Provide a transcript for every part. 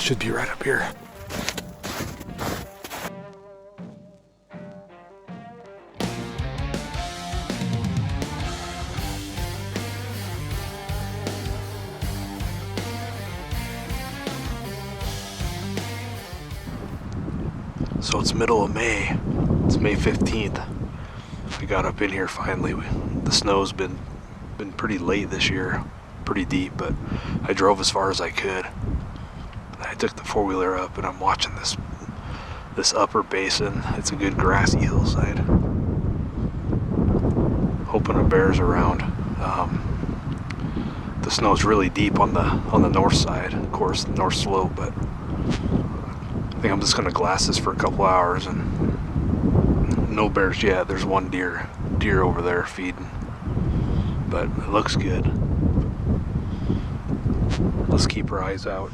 Should be right up here. So it's middle of May. It's May 15th. We got up in here finally. The snow's been pretty late this year, pretty deep, but I drove as far as I could. I took the four-wheeler up and I'm watching this upper basin. It's a good grassy hillside. Hoping a bear's around. The snow's really deep on the north side, of course, the north slope, but I think I'm just gonna glass this for a couple hours, and no bears yet. There's one deer over there feeding, but it looks good. Let's keep our eyes out.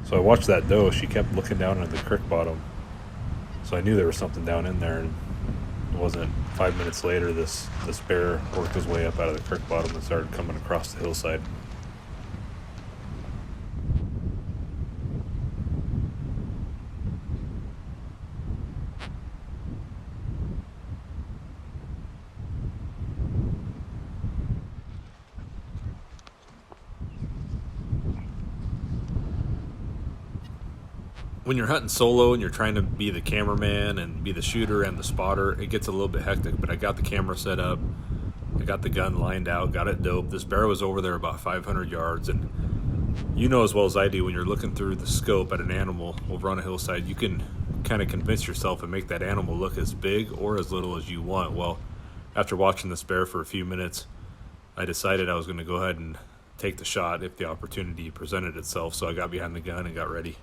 So I watched that doe. She kept looking down at the creek bottom, so I knew there was something down in there. And it wasn't 5 minutes later, this bear worked his way up out of the creek bottom and started coming across the hillside. When you're hunting solo and you're trying to be the cameraman and be the shooter and the spotter, it gets a little bit hectic, but I got the camera set up, I got the gun lined out, got it doped. This bear was over there about 500 yards, and you know as well as I do, when you're looking through the scope at an animal over on a hillside, you can kind of convince yourself and make that animal look as big or as little as you want. Well, after watching this bear for a few minutes, I decided I was going to go ahead and take the shot if the opportunity presented itself, so I got behind the gun and got ready.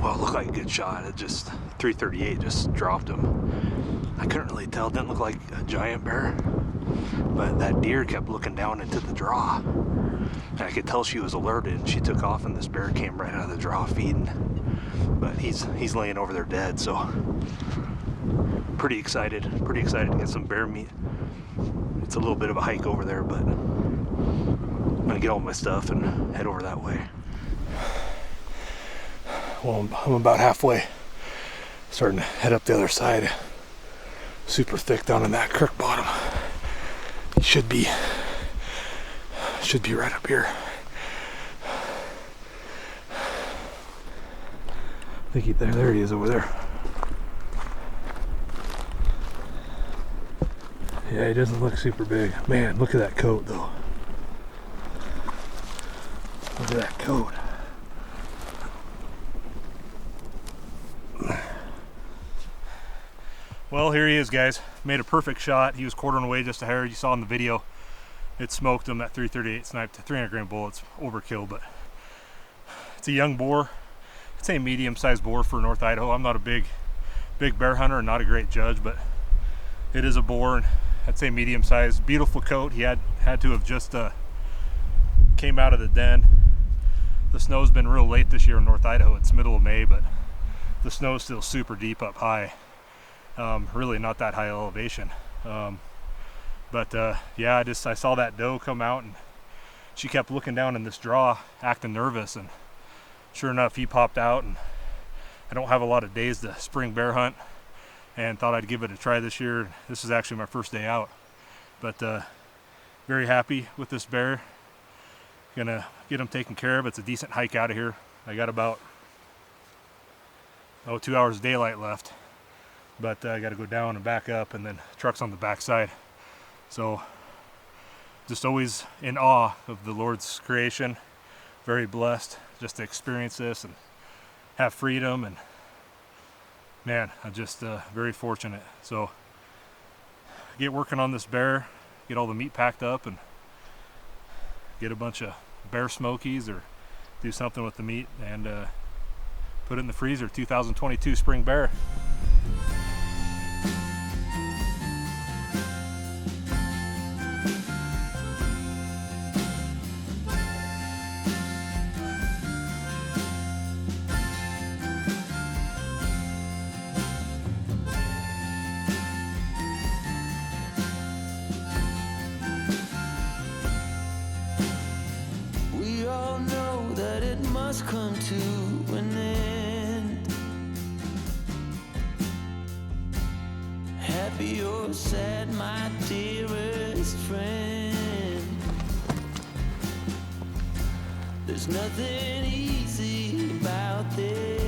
Well, it looked like a good shot. It just, 338 just dropped him. I couldn't really tell. It didn't look like a giant bear, but that deer kept looking down into the draw. And I could tell she was alerted, and she took off, and this bear came right out of the draw feeding. But he's laying over there dead, so pretty excited to get some bear meat. It's a little bit of a hike over there, but I'm gonna get all my stuff and head over that way. Well, I'm about halfway, starting to head up the other side. Super thick down in that creek bottom. It should be right up here. I think there he is over there. Yeah, he doesn't look super big. Man, look at that coat though. Look at that coat. Well, here he is, guys. Made a perfect shot. He was quartering away just a hair. You saw in the video, it smoked him. That 338 sniped 300 grain bullets, overkill, but it's a young boar. I'd say medium-sized boar for North Idaho. I'm not a big bear hunter and not a great judge, but it is a boar, and I'd say medium-sized. Beautiful coat. He had to have just came out of the den. The snow's been real late this year in North Idaho. It's middle of May, but the snow's still super deep up high. Really not that high elevation, yeah, I saw that doe come out, and she kept looking down in this draw, acting nervous, and sure enough, he popped out. And I don't have a lot of days to spring bear hunt, and thought I'd give it a try this year. This is actually my first day out, but very happy with this bear. Gonna get him taken care of. It's a decent hike out of here. I got about 2 hours of daylight left, but I got to go down and back up, and then truck's on the backside. So just always in awe of the Lord's creation. Very blessed just to experience this and have freedom, and man, I'm just very fortunate. So get working on this bear. get all the meat packed up and get a bunch of bear smokies or do something with the meat and put it in the freezer. 2022 spring bear. We all know that it must come to an end. Happy or sad, my dearest friend. There's nothing easy about this.